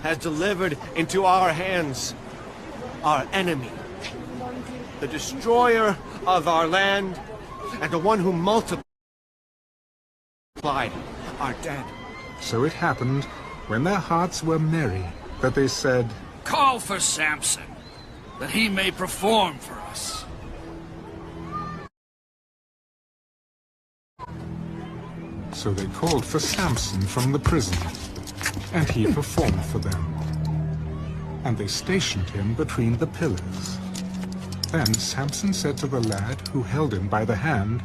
has delivered into our hands our enemy, the destroyer of our land, and the one who multiplied our dead. So it happened, when their hearts were merry, that they said, Call for Samson, that he may perform for us. So they called for Samson from the prison, and he performed for them. And they stationed him between the pillars. Then Samson said to the lad who held him by the hand,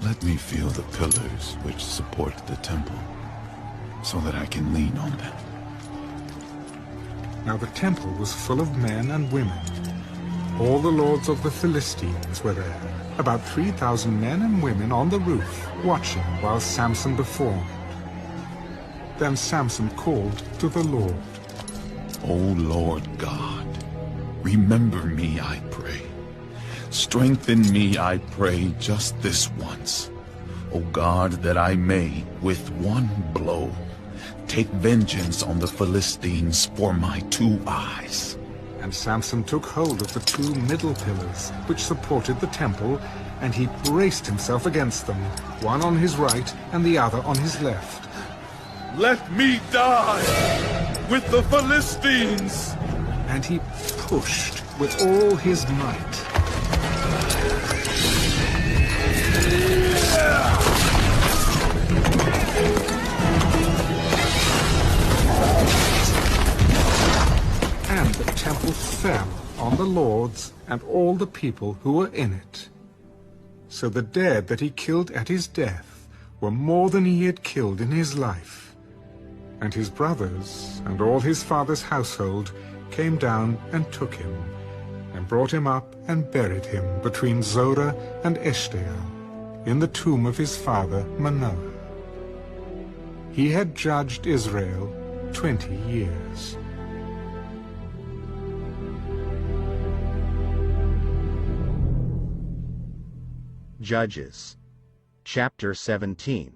Let me feel the pillars which support the temple, so that I can lean on them. Now the temple was full of men and women. All the lords of the Philistines were there, about 3,000 men and women on the roof, watching while Samson performed. Then Samson called to the Lord. O Lord God, remember me, I pray. Strengthen me, I pray, just this once. O God, that I may, with one blow, take vengeance on the Philistines for my 2 eyes. And Samson took hold of the 2 middle pillars which supported the temple, and he braced himself against them, one on his right and the other on his left. Let me die with the Philistines! And he pushed with all his might. And the temple fell on the lords and all the people who were in it. So the dead that he killed at his death were more than he had killed in his life. And his brothers and all his father's household came down and took him, and brought him up and buried him between Zorah and Eshtaol, in the tomb of his father Manoah. He had judged Israel 20 years. Judges, chapter 17.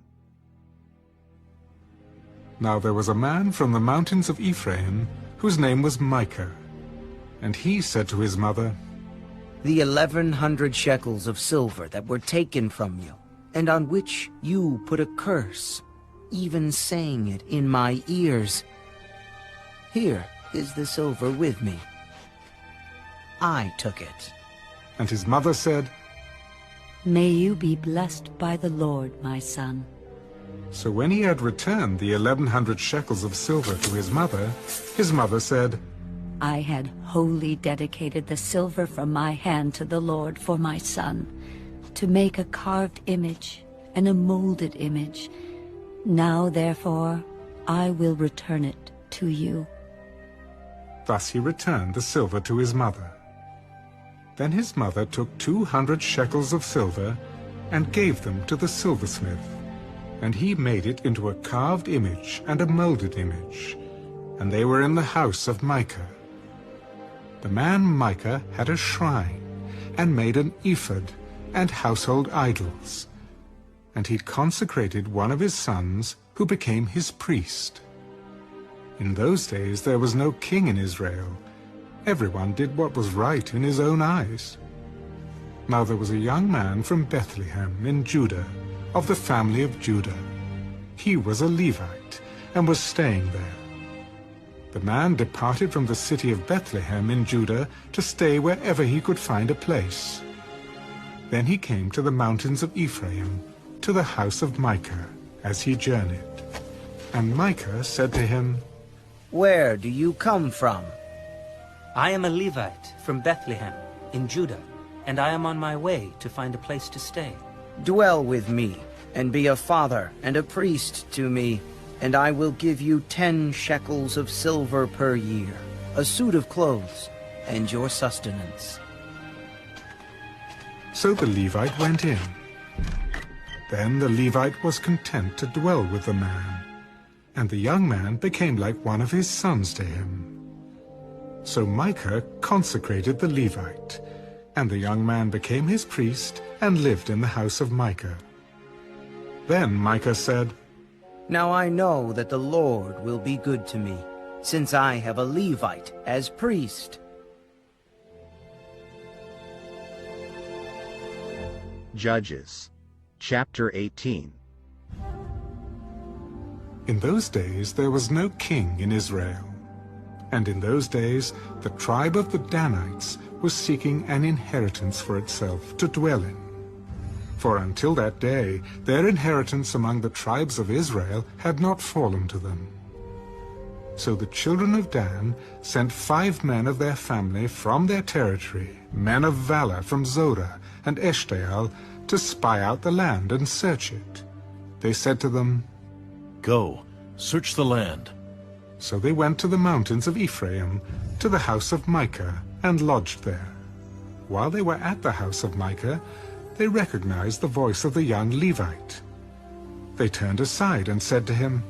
Now there was a man from the mountains of Ephraim, whose name was Micah. And he said to his mother, The 1,100 shekels of silver that were taken from you, and on which you put a curse, even saying it in my ears. Here is the silver with me. I took it. And his mother said, May you be blessed by the Lord, my son. So when he had returned the 1,100 shekels of silver to his mother said, I had wholly dedicated the silver from my hand to the Lord for my son, to make a carved image and a molded image. Now, therefore, I will return it to you. Thus he returned the silver to his mother. Then his mother took 200 shekels of silver and gave them to the silversmith, and he made it into a carved image and a molded image, and they were in the house of Micah. The man Micah had a shrine, and made an ephod and household idols, and he consecrated one of his sons, who became his priest. In those days there was no king in Israel. Everyone did what was right in his own eyes. Now there was a young man from Bethlehem in Judah, of the family of Judah. He was a Levite, and was staying there. The man departed from the city of Bethlehem in Judah to stay wherever he could find a place. Then he came to the mountains of Ephraim, to the house of Micah, as he journeyed. And Micah said to him, Where do you come from? I am a Levite from Bethlehem in Judah, and I am on my way to find a place to stay. Dwell with me, and be a father and a priest to me, and I will give you 10 shekels of silver per year, a suit of clothes, and your sustenance. So the Levite went in. Then the Levite was content to dwell with the man, and the young man became like one of his sons to him. So Micah consecrated the Levite, and the young man became his priest and lived in the house of Micah. Then Micah said, Now I know that the Lord will be good to me, since I have a Levite as priest. Judges, chapter 18. In those days there was no king in Israel. And in those days the tribe of the Danites was seeking an inheritance for itself to dwell in. For until that day their inheritance among the tribes of Israel had not fallen to them. So the children of Dan sent 5 men of their family from their territory, men of valor from Zorah and Eshtaol, to spy out the land and search it. They said to them, "Go, search the land." So they went to the mountains of Ephraim, to the house of Micah, and lodged there. While they were at the house of Micah, they recognized the voice of the young Levite. They turned aside and said to him,